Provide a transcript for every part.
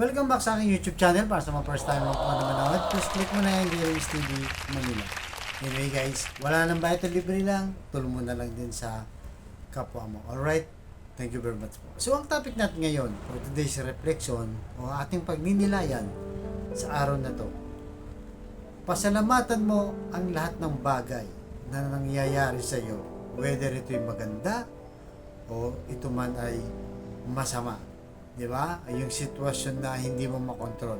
Welcome back sa aking YouTube channel. Para sa mga first time mo kung manood, please click mo na yung Gary's TV Manila. Anyway guys, wala nang bayad, libre lang. Tulong mo na lang din sa kapwa mo. Alright? Thank you very much po. So ang topic natin ngayon for today's reflection o ating pagninilayan sa araw na to. Pasalamatan mo ang lahat ng bagay na nangyayari sa iyo, whether ito'y maganda o ito man ay masama. Di ba? Yung sitwasyon na hindi mo makontrol.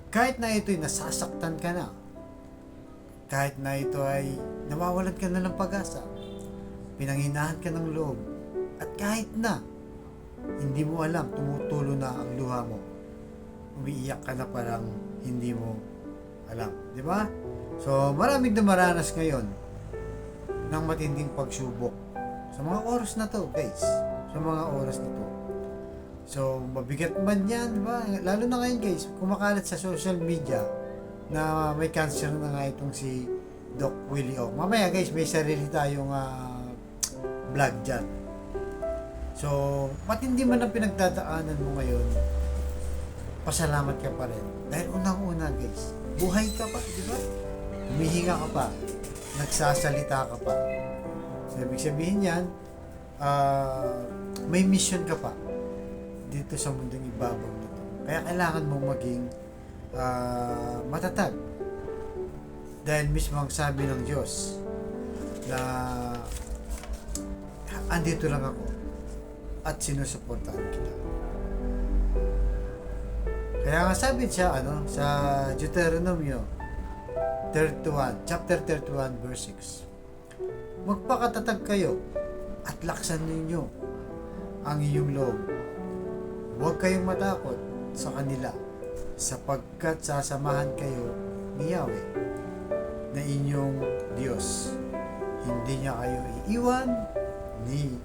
Kahit na ito'y nasasaktan ka na, kahit na ito ay nawawalan ka na ng pag-asa, pinanghinahan ka ng loob, at kahit na hindi mo alam, tumutulo na ang luha mo, umiiyak ka na parang hindi mo alam. Di ba? So, maraming dumaranas ngayon ng matinding pagsubok sa mga oras na to, guys. Sa mga oras na to. So, mabigat man yan, di ba? Lalo na ngayon guys, kumakalat sa social media na may cancer na nga itong si Doc Willie O. Mamaya guys, may sarili tayong vlog dyan. So, matindi man ang pinagdadaanan mo ngayon, pasalamat ka pa rin. Dahil unang-una guys, buhay ka pa, di ba? Humihinga ka pa, nagsasalita ka pa. So, ibig sabihin yan, may mission ka pa dito sa mundong ibabaw nito. Kaya kailangan mong maging matatag. Dahil mismo ang sabi ng Diyos na andito lang ako at sinusuportahan kita. Kaya nga sabi siya sa Deuteronomio 31, chapter 31 verse 6. Magpakatatag kayo at laksan ninyo ang iyong loob. Huwag kayong matakot sa kanila sapagkat sasamahan kayo ni Yahweh na inyong Diyos. Hindi niya kayo iiwan ni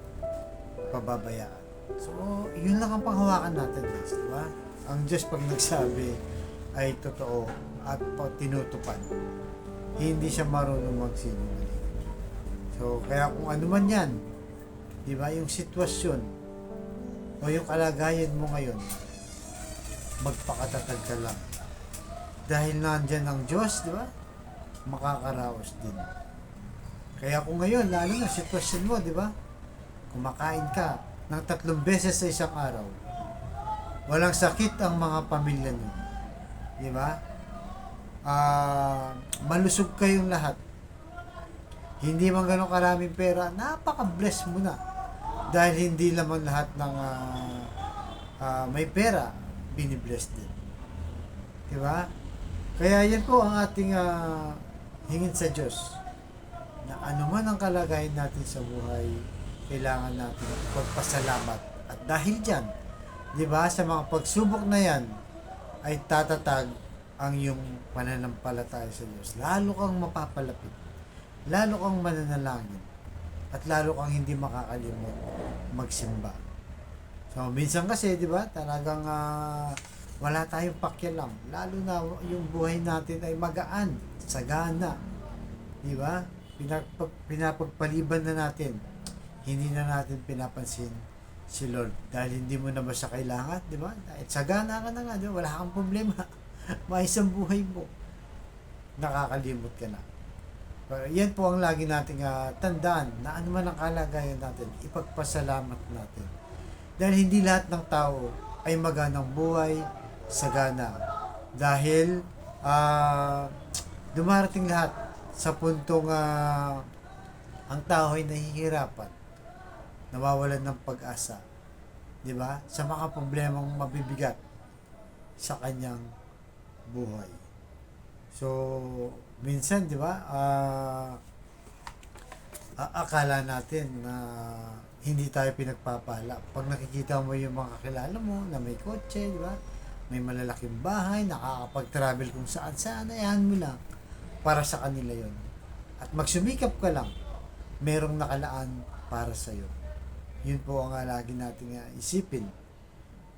pababayaan. So, yun lang ang panghawakan natin guys, di ba? Ang Diyos pag nagsabi ay totoo at tinutupad. Hindi siya marunong magsinungaling. So, kaya kung ano man yan, di ba, yung sitwasyon o yung kalagayan mo ngayon, magpakatatag ka lang. Dahil nandyan ang Diyos, di ba? Makakaraos din. Kaya kung ngayon, lalo na sitwasyon mo, di ba? Kumakain ka ng 3 beses sa isang araw. Walang sakit ang mga pamilya niyo. Di ba? Malusog kayong lahat. Hindi man ganun karaming pera, napaka-bless mo na. Dahil hindi naman lahat ng may pera, binibless din. Diba? Kaya yan po ang ating hingin sa Diyos. Na ano man ang kalagayan natin sa buhay, kailangan natin pagpasalamat. At dahil dyan, diba, sa mga pagsubok na yan, ay tatatag ang iyong pananampalataya sa Diyos. Lalo kang mapapalapit. Lalo kang mananalangin. At lalo kang hindi makakalimot magsimba. So, minsan kasi, di ba, talagang wala tayong pakialam. Lalo na yung buhay natin ay magaan, sagana. Di ba? Pinapagpaliban na natin. Hindi na natin pinapansin si Lord. Dahil hindi mo na ba siya kailangan, di ba? Dahil sagana ka na nga, di ba? Wala kang problema. Maayos ang buhay mo. Nakakalimot ka na. Yan po ang lagi nating tandaan na ano man ang kalagayan natin, ipagpasalamat natin. Dahil hindi lahat ng tao ay maganang buhay, sagana. Dahil dumarating lahat sa puntong ang tao ay nahihirapan, nawawalan ng pag-asa. Di ba? Sa mga problemang mabibigat sa kanyang buhay. So, minsan, di ba, akala natin na hindi tayo pinagpapala. Pag nakikita mo yung mga kakilala mo na may kotse, di ba, may malalaking bahay, nakakapag-travel kung saan-saan, ayahan mo lang para sa kanila yon. At magsumikap ka lang, merong nakalaan para sa'yo. Yun po ang lagi nating isipin,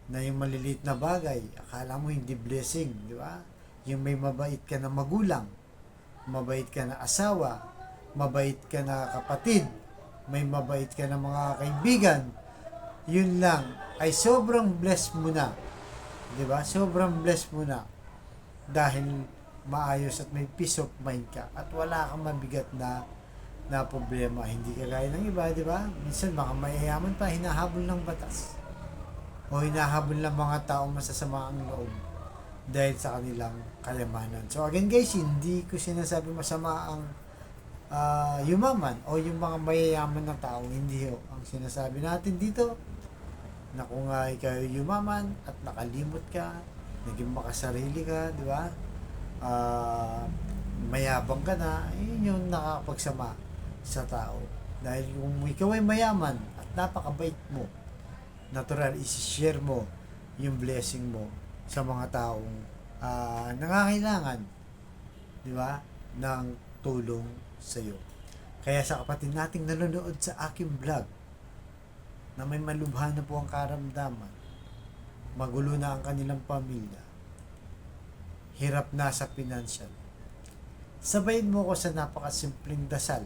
na yung maliliit na bagay, akala mo hindi blessing, di ba? Yung may mabait ka na magulang, mabait ka na asawa, mabait ka na kapatid, may mabait ka na mga kaibigan, yun lang ay sobrang blessed mo na Di ba? Sobrang blessed mo na dahil maayos at may peace of mind ka at wala kang mabigat na problema. Hindi kagaya ng iba, di ba? Minsan mga mayayaman pa, hinahabol ng batas o hinahabol ng mga taong masasama ang loob dahil sa kanilang kayamanan. So again guys, hindi ko sinasabi masama ang yumaman o yung mga mayayaman na tao. Hindi ho. Ang sinasabi natin dito na kung ikaw yumaman at nakalimot ka, naging makasarili ka, di ba? Mayabang ka na, yun yung nakakapagsama sa tao. Dahil kung ikaw ay mayaman at napakabait mo, natural, isi-share mo yung blessing mo sa mga taong nangangailangan, di ba, ng tulong sa iyo. Kaya sa kapatid nating nanonood sa aking vlog na may malubha na po ang karamdaman, magulo na ang kanilang pamilya, hirap na sa pinansyal, sabayin mo ko sa napakasimpleng dasal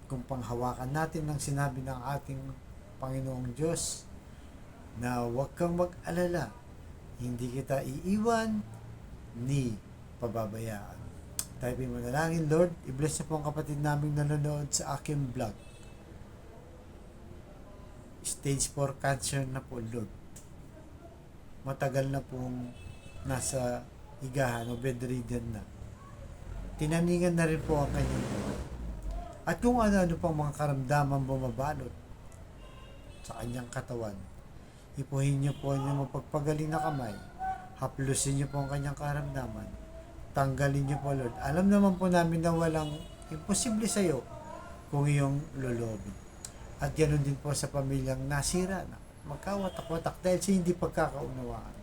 kung panghawakan natin ng sinabi ng ating Panginoong Diyos na huwag kang mag-alala, hindi kita iiwan ni pababayaan. Tayo mo manalangin. Lord, i-bless na po ang kapatid naming nanonood sa aking vlog. Stage 4 cancer na po, Lord. Matagal na pong nasa higahan o bedridden na. Tinaningan na rin po ang kanyang buhay. At kung ano-ano pang mga karamdaman bumabalot sa kanyang katawan, ipuhin niyo po ang mapagpagaling na kamay, haplusin niyo po ang kanyang karamdaman, tanggalin niyo po, Lord. Alam naman po namin na walang imposible sa iyo kung iyong lulobin. At ganoon din po sa pamilyang nasira na magkawatak-watak dahil sa hindi pagkakaunawaan.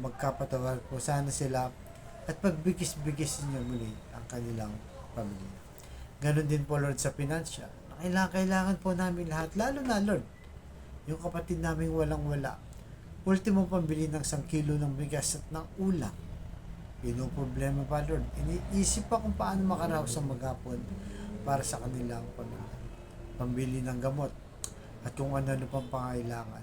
Magkapatawad po sana sila at pagbigis-bigis niyo muli ang kanilang pamilya. Ganon din po, Lord, sa financial. Kailangan po namin lahat, lalo na, Lord, yung kapatid namin walang-wala. Ultimo pambili ng 1 kilo ng bigas at ng ulam. Pinoproblema pa, Lord. Iniisip pa kung paano makaraos ang maghapon para sa kanilang pamilya. Pambili ng gamot at kung ano-ano pang pangailangan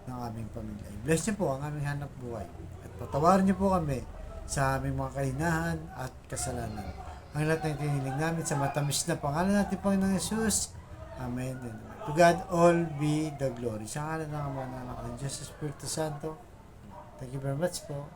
ng aming pamilya. Bless niyo po ang aming hanap buhay at patawarin niyo po kami sa aming mga kahinahan at kasalanan. Ang lahat ng tiniling namin sa matamis na pangalan natin, Panginoong Jesus. Amen. To God all be the glory. Sa ngalan ng Ama, ng Anak, ng Diyos, Espiritu Santo. Thank you very much po.